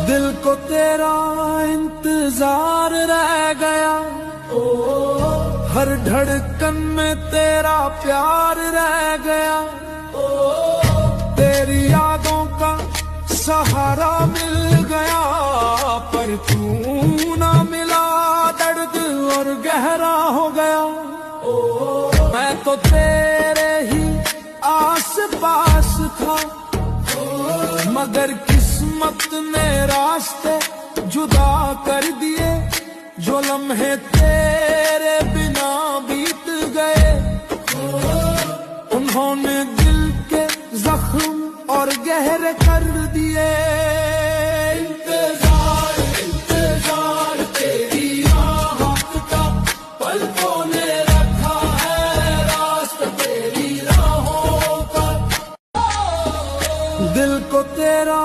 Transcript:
دل کو تیرا انتظار رہ گیا، ہر دھڑکن میں تیرا پیار رہ گیا، تیری یادوں کا سہارا مل گیا، پر تو نہ ملا، درد اور گہرا ہو گیا۔ میں تو تیرے ہی آس پاس تھا، مگر قسمت نے راستے جدا کر دیے، جو لمحے تیرے بنا بیت گئے، انہوں نے دل کے زخم اور گہرے کر دیے۔ انتظار تیری راحت کا، پلکوں نے رکھا ہے راست تیری راہوں کا، دل کو تیرا